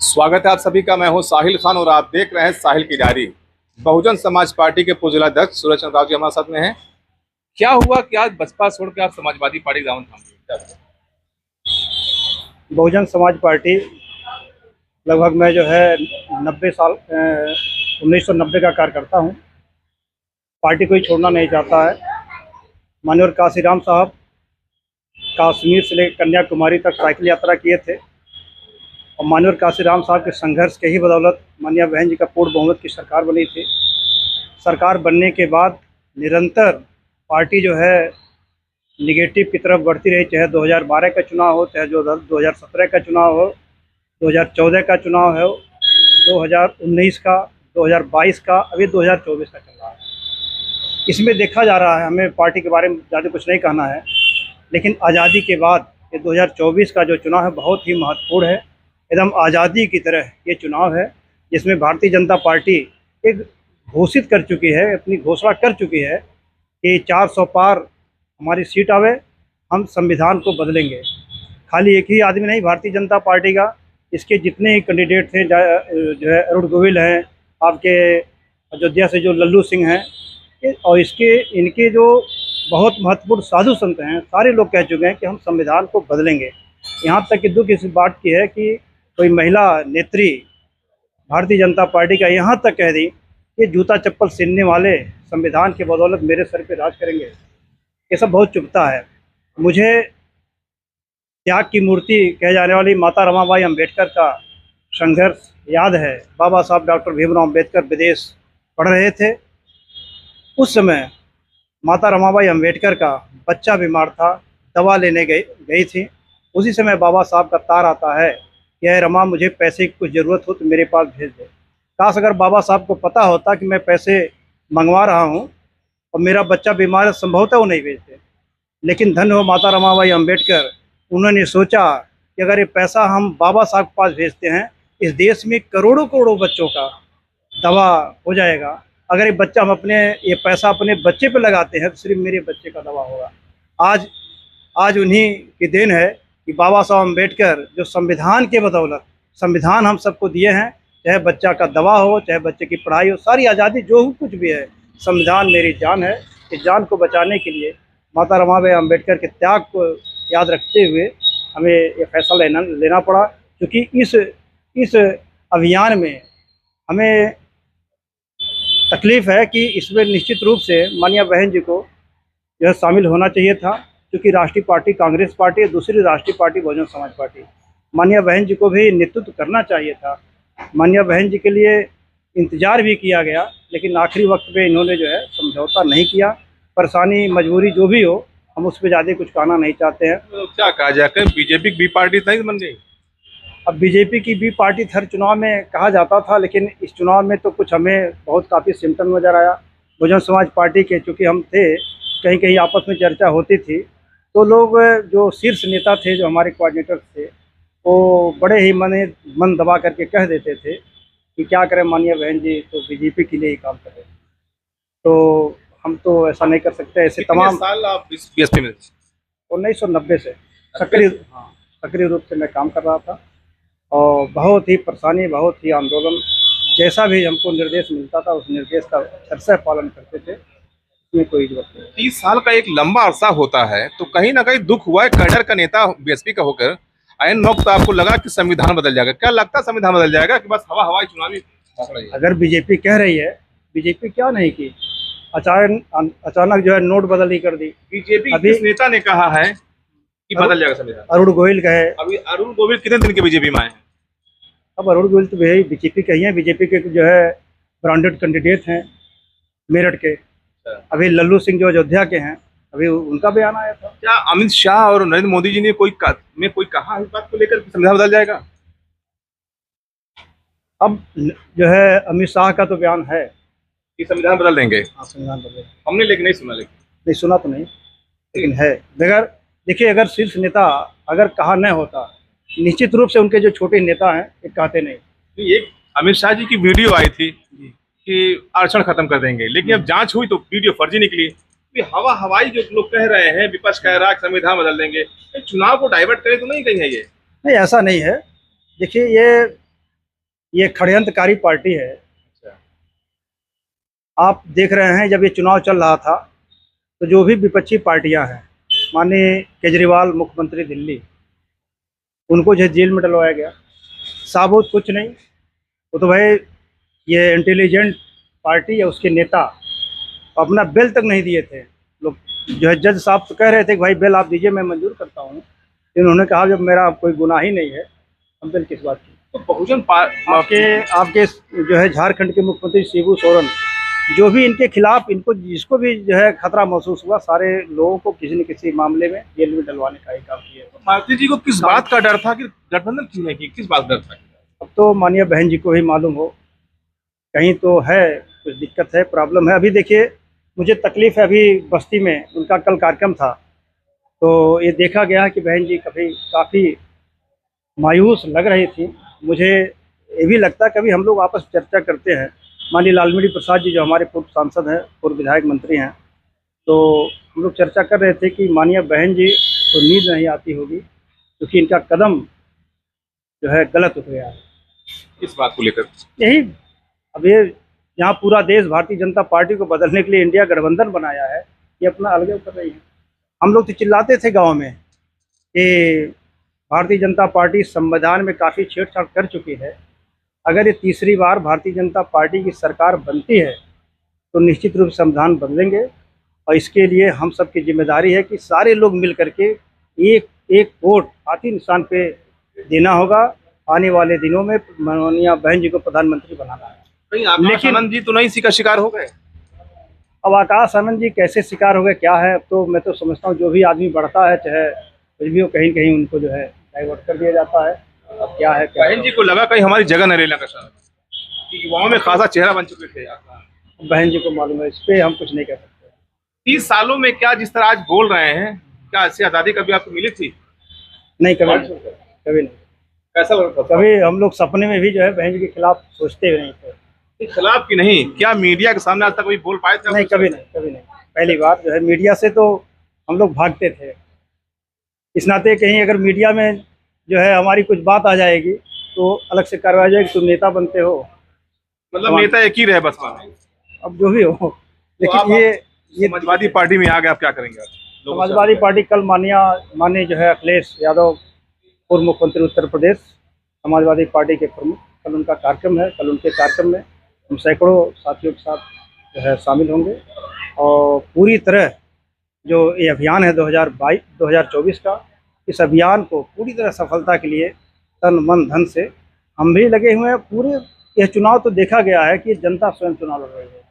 स्वागत है आप सभी का। मैं हूं साहिल खान और आप देख रहे हैं साहिल की डायरी। बहुजन समाज पार्टी के पूर्व अध्यक्ष सूरज चंद्र राव जी हमारे साथ में हैं। क्या हुआ कि आज बसपा छोड़ के आप समाजवादी पार्टी दामन थाम लिए? बहुजन समाज पार्टी लगभग मैं जो है 90 साल 1990 का कार्यकर्ता हूँ। पार्टी कोई छोड़ना नहीं चाहता है। माननीय काशीराम साहब कश्मीर से लेकर कन्याकुमारी तक साइकिल यात्रा किए थे और माननीय काशीराम साहब के संघर्ष के ही बदौलत माननीय बहन जी का पूर्ण बहुमत की सरकार बनी थी। सरकार बनने के बाद निरंतर पार्टी जो है निगेटिव की तरफ बढ़ती रही, चाहे 2012 का चुनाव हो, चाहे जो 2017 का चुनाव हो, 2014 का चुनाव है, 2019 का, 2022 का, अभी 2024 का चल रहा है। इसमें देखा जा रहा है, हमें पार्टी के बारे में ज़्यादा कुछ नहीं कहना है, लेकिन आज़ादी के बाद ये 2024 का जो चुनाव है बहुत ही महत्वपूर्ण है। एकदम आज़ादी की तरह ये चुनाव है जिसमें भारतीय जनता पार्टी एक घोषित कर चुकी है, अपनी घोषणा कर चुकी है कि 400 पार हमारी सीट आवे, हम संविधान को बदलेंगे। खाली एक ही आदमी नहीं, भारतीय जनता पार्टी का इसके जितने ही कैंडिडेट थे, जो है अरुण गोविल हैं, आपके अयोध्या से जो लल्लू सिंह हैं, और इनके जो बहुत महत्वपूर्ण साधु संत हैं, सारे लोग कह चुके हैं कि हम संविधान को बदलेंगे। यहाँ तक कि दुख इस बात की है कि कोई महिला नेत्री भारतीय जनता पार्टी का यहाँ तक कह दी कि जूता चप्पल सीनने वाले संविधान के बदौलत मेरे सर पे राज करेंगे। ये सब बहुत चुभता है। मुझे त्याग की मूर्ति कहे जाने वाली माता रमाबाई अम्बेडकर का संघर्ष याद है। बाबा साहब डॉक्टर भीमराव अम्बेडकर विदेश पढ़ रहे थे। उस समय माता रमाबाई अम्बेडकर का बच्चा बीमार था, दवा लेने गई थी। उसी समय बाबा साहब का तार आता है कि अरे रमा, मुझे पैसे की कुछ ज़रूरत हो तो मेरे पास भेज दे। काश अगर बाबा साहब को पता होता कि मैं पैसे मंगवा रहा हूँ और मेरा बच्चा बीमार है, संभवतः वो नहीं भेजते। लेकिन धन्य हो माता रमाबाई अम्बेडकर, उन्होंने सोचा कि अगर ये पैसा हम बाबा साहब के पास भेजते हैं, इस देश में करोड़ों करोड़ों बच्चों का दवा हो जाएगा। अगर ये पैसा अपने बच्चे पे लगाते हैं तो सिर्फ मेरे बच्चे का दवा होगा। आज उन्हीं की देन है कि बाबा साहब अम्बेडकर जो संविधान के बदौलत संविधान हम सबको दिए हैं, चाहे बच्चा का दवा हो, चाहे बच्चे की पढ़ाई हो, सारी आज़ादी जो कुछ भी है, संविधान मेरी जान है। इस जान को बचाने के लिए माता रमाबाई अम्बेडकर के त्याग को याद रखते हुए हमें ये फैसला लेना पड़ा, क्योंकि इस अभियान में हमें तकलीफ़ है कि इसमें निश्चित रूप से माननीय बहन जी को जो है शामिल होना चाहिए था, क्योंकि राष्ट्रीय पार्टी कांग्रेस पार्टी है, दूसरी राष्ट्रीय पार्टी बहुजन समाज पार्टी। माननीय बहन जी को भी नेतृत्व करना चाहिए था। माननीय बहन जी के लिए इंतज़ार भी किया गया, लेकिन आखिरी वक्त पे इन्होंने जो है समझौता नहीं किया। परेशानी मजबूरी जो भी हो, हम उस पर ज़्यादा कुछ कहना नहीं चाहते हैं। तो क्या कहा जाए, बीजेपी की बी पार्टी नहीं बन गई? अब बीजेपी की बी पार्टी हर चुनाव में कहा जाता था, लेकिन इस चुनाव में तो कुछ हमें बहुत काफ़ी सिम्टम नज़र आया। बहुजन समाज पार्टी के चूँकि हम थे, कहीं कहीं आपस में चर्चा होती थी, तो लोग जो शीर्ष नेता थे, जो हमारे कोऑर्डिनेटर थे, वो बड़े ही मन दबा करके कह देते थे कि क्या करें, माननीय बहन जी तो बीजेपी के लिए ही काम करें। तो हम तो ऐसा नहीं कर सकते। ऐसे तमाम साल आप बीएसपी में? 1990 से सक्रिय रूप से मैं काम कर रहा था और बहुत ही परेशानी, बहुत ही आंदोलन, जैसा भी हमको निर्देश मिलता था उस निर्देश का अक्षरशः पालन करते थे। इसमें कोई जरूरत नहीं। 30 साल का एक लंबा अरसा होता है, तो कहीं ना कहीं दुख हुआ है कैडर का नेता बीएसपी का होकर। ऐन वक्त आपको लगा कि संविधान बदल जाएगा। क्या लगता है संविधान बदल जाएगा कि बस हवाई चुनावी? अगर बीजेपी कह रही है, बीजेपी क्या नहीं की, अचानक जो है नोट बदल ही कर दी। बीजेपी किस नेता ने कहा है कि बदल जाएगा संविधान? अरुण गोविल कहे। अभी अरुण गोविल कितने दिन के बीजेपी में आए हैं? अब अरुण गोविल तो भाई बीजेपी के ही हैं। बीजेपी के जो है ब्रांडेड कैंडिडेट हैं मेरठ के। अभी लल्लू सिंह जो अयोध्या के हैं, अभी उनका बयान आया था। क्या अमित शाह और नरेंद्र मोदी जी ने कोई कहा इस बात को लेकर संविधान बदल जाएगा? अब जो है अमित शाह का तो बयान है कि संविधान बदल देंगे। हाँ, संविधान बदलेगा। हमने लेकिन नहीं सुना। नहीं सुना तो नहीं, लेकिन है। बगैर देखिए, अगर शीर्ष नेता अगर कहा नहीं होता, निश्चित रूप से उनके जो छोटे नेता हैं ये कहते नहीं। एक अमित शाह जी की वीडियो आई थी कि आरक्षण खत्म कर देंगे, लेकिन अब जांच हुई तो वीडियो फर्जी निकली। हवाई जो लोग कह रहे हैं, विपक्ष कह रहा है संविधान बदल देंगे, चुनाव को डाइवर्ट करे तो नहीं कहीं है ये? नहीं, ऐसा नहीं है। देखिए, ये ये षड्यंत्रकारी पार्टी है। अच्छा। आप देख रहे हैं, जब ये चुनाव चल रहा था तो जो भी विपक्षी पार्टियां हैं, माननीय केजरीवाल मुख्यमंत्री दिल्ली, उनको जो जेल में डलवाया गया। साबुत कुछ नहीं, वो तो भाई ये इंटेलिजेंट पार्टी या उसके नेता अपना बेल तक नहीं दिए थे। लोग जो है, जज साहब तो कह रहे थे कि भाई बेल आप दीजिए, मैं मंजूर करता हूँ। इन्होंने कहा जब मेरा कोई गुनाह ही नहीं है, हम बेल किस बात की। तो बहुजन आपके जो है झारखंड के मुख्यमंत्री शिबू सोरेन, जो भी इनके खिलाफ, इनको जिसको भी जो है खतरा महसूस हुआ, सारे लोगों को किसी न किसी मामले में जेल में डलवाने का ही काम किया। मायावती जी को किस बात का डर था कि गठबंधन क्यों नहीं की, किस बात का डर था? अब तो माननीय बहन जी को ही मालूम हो, कहीं तो है कुछ दिक्कत है, प्रॉब्लम है। अभी देखिए, मुझे तकलीफ है, अभी बस्ती में उनका कल कार्यक्रम था, तो ये देखा गया कि बहन जी काफ़ी मायूस लग रही थी। मुझे ये भी लगता है, कभी हम लोग आपस में चर्चा करते हैं, माननीय लालमणि प्रसाद जी जो हमारे पूर्व सांसद हैं, पूर्व विधायक मंत्री हैं, तो हम लोग चर्चा कर रहे थे कि माननीय बहन जी को नींद नहीं आती होगी, क्योंकि इनका कदम जो है गलत उठ गया है। किस बात को लेकर? यही, अब ये यहाँ पूरा देश भारतीय जनता पार्टी को बदलने के लिए इंडिया गठबंधन बनाया है, ये अपना अलग कर रही है। हम लोग तो चिल्लाते थे गांव में कि भारतीय जनता पार्टी संविधान में काफ़ी छेड़छाड़ कर चुकी है। अगर ये तीसरी बार भारतीय जनता पार्टी की सरकार बनती है तो निश्चित रूप से संविधान बदलेंगे, और इसके लिए हम सब की जिम्मेदारी है कि सारे लोग मिल करके एक एक वोट हाथी निशान पे देना होगा। आने वाले दिनों में माननीय बहन जी को प्रधानमंत्री बनाना है। लेकिन आनंद जी तो नहीं का शिकार हो गए। अब आकाश आनंद जी कैसे शिकार हो गए क्या है, अब तो मैं तो समझता हूँ जो भी आदमी बढ़ता है, चाहे कुछ भी हो, कहीं न कहीं उनको जो है डाइवर्ट कर दिया जाता है। अब क्या है, बहन जी को लगा कहीं हमारी जगह न लेना का शायद, कि युवाओं में खासा चेहरा बन चुके थे। बहन जी को मालूम है, इस पर हम कुछ नहीं कह सकते। 30 सालों में क्या जिस तरह आज बोल रहे हैं, क्या ऐसी आज़ादी कभी आपको मिली थी? नहीं, कभी नहीं। कैसा लगता था? कभी हम लोग सपने में भी जो है बहन जी के खिलाफ सोचते हुए नहीं थे। खिलाफ की नहीं, क्या मीडिया के सामने आज तक कभी बोल पाए थे? नहीं, कभी नहीं। पहली बार जो है, मीडिया से तो हम लोग भागते थे। इस नाते कहीं अगर मीडिया में जो है हमारी कुछ बात आ जाएगी तो अलग से कार्रवाई जाएगी, तुम नेता बनते हो। मतलब नेता एक ही रहे बसपा में, अब जो भी हो, लेकिन तो ये समाजवादी पार्टी में आ गए, आप क्या करेंगे? समाजवादी पार्टी कल माननीय जो है अखिलेश यादव, पूर्व मुख्यमंत्री उत्तर प्रदेश, समाजवादी पार्टी के प्रमुख, कल उनका कार्यक्रम है। कल उनके कार्यक्रम में हम सैकड़ों साथियों के साथ जो है शामिल होंगे, और पूरी तरह जो ये अभियान है 2024 का, इस अभियान को पूरी तरह सफलता के लिए तन मन धन से हम भी लगे हुए हैं। पूरे यह चुनाव तो देखा गया है कि जनता स्वयं चुनाव लड़ रही है।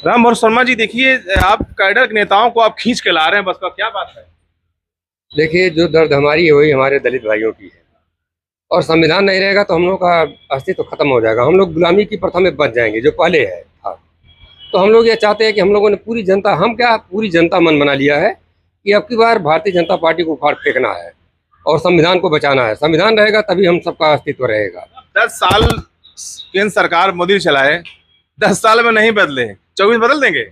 राम और शर्मा जी, देखिए आप कैडर के नेताओं को आप खींच के ला रहे हैं बसपा, क्या बात है? देखिए, जो दर्द हमारी है वही हमारे दलित भाइयों की है, और संविधान नहीं रहेगा तो हम लोग का अस्तित्व खत्म हो जाएगा। हम लोग गुलामी की प्रथा में बच जाएंगे जो पहले है था। तो हम लोग ये चाहते हैं कि हम लोगों ने पूरी जनता मन बना लिया है कि अब की बार भारतीय जनता पार्टी को उखाड़ फेंकना है और संविधान को बचाना है। संविधान रहेगा तभी हम सबका अस्तित्व रहेगा। 10 साल केंद्र सरकार मोदी चलाए, 10 साल में नहीं बदले, 24 बदल देंगे?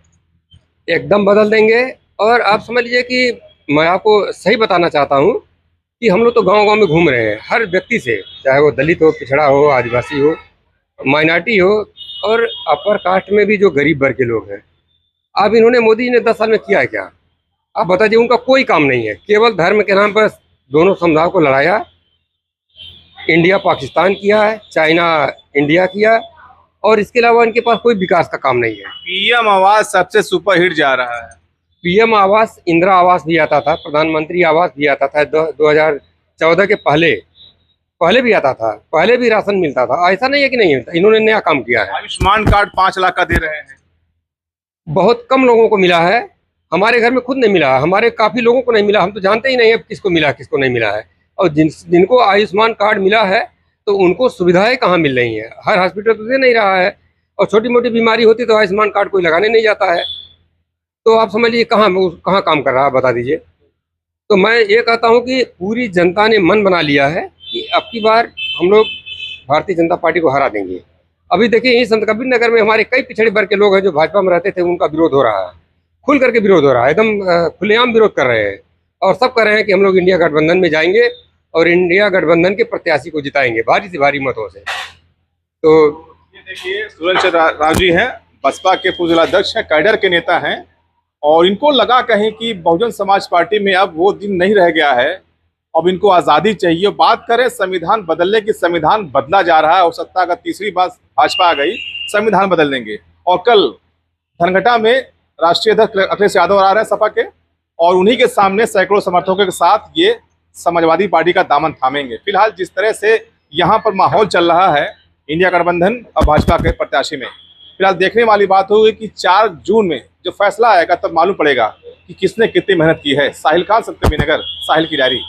एकदम बदल देंगे। और आप समझ लीजिए कि मैं आपको सही बताना चाहता हूँ कि हम लोग तो गांव-गांव में घूम रहे हैं, हर व्यक्ति से, चाहे वो दलित हो, पिछड़ा हो, आदिवासी हो, माइनॉरिटी हो, और अपर कास्ट में भी जो गरीब वर्ग के लोग हैं। अब इन्होंने, मोदी जी ने 10 साल में किया है क्या? आप बता दीजिए। उनका कोई काम नहीं है, केवल धर्म के नाम पर दोनों समुदायों को लड़ाया। इंडिया पाकिस्तान किया है, चाइना इंडिया किया, और इसके अलावा इनके पास कोई विकास का काम नहीं है। पीएम आवास सबसे सुपरहिट जा रहा है। पीएम आवास, इंदिरा आवास भी आता था, प्रधानमंत्री आवास भी आता था 2014 के पहले भी आता था, पहले भी राशन मिलता था। ऐसा नहीं है कि नहीं मिलता, इन्होंने नया काम किया है। आयुष्मान कार्ड 5 लाख का दे रहे हैं। बहुत कम लोगों को मिला है, हमारे घर में खुद नहीं मिला, हमारे काफी लोगों को नहीं मिला। हम तो जानते ही नहीं है किसको मिला किसको नहीं मिला है। और जिनको आयुष्मान कार्ड मिला है तो उनको सुविधाएं कहाँ मिल रही हैं? हर हॉस्पिटल तो दे नहीं रहा है, और छोटी मोटी बीमारी होती तो आयुष्मान कार्ड कोई लगाने नहीं जाता है। तो आप समझ लीजिए कहाँ काम कर रहा है, बता दीजिए। तो मैं ये कहता हूँ कि पूरी जनता ने मन बना लिया है कि अब की बार हम लोग भारतीय जनता पार्टी को हरा देंगे। अभी देखिए, यही संत कबीर नगर में हमारे कई पिछड़े वर्ग के लोग हैं जो भाजपा में रहते थे, उनका विरोध हो रहा है, खुल करके विरोध हो रहा है, एकदम खुलेआम विरोध कर रहे हैं, और सब कह रहे हैं कि हम लोग इंडिया गठबंधन में जाएंगे और इंडिया गठबंधन के प्रत्याशी को जिताएंगे भारी से भारी मतों से। तो ये देखिए सुरेंद्र राव जी हैं, बसपा के पूर्व जिलाध्यक्ष हैं, कैडर के नेता हैं, और इनको लगा कहीं कि बहुजन समाज पार्टी में अब वो दिन नहीं रह गया है, अब इनको आज़ादी चाहिए। बात करें संविधान बदलने की, संविधान बदला जा रहा है, हो सकता है अगर तीसरी बार भाजपा आ गई संविधान बदल देंगे। और कल धनघटा में राष्ट्रीय अध्यक्ष अखिलेश यादव आ रहे हैं सपा के, और उन्हीं के सामने सैकड़ों समर्थकों के साथ ये समाजवादी पार्टी का दामन थामेंगे। फिलहाल जिस तरह से यहाँ पर माहौल चल रहा है इंडिया गठबंधन और भाजपा के प्रत्याशी में, फिलहाल देखने वाली बात होगी कि 4 जून में जो फैसला आएगा तब मालूम पड़ेगा कि किसने कितनी मेहनत की है। साहिल खान, सत्यमेव नगर, साहिल की डायरी।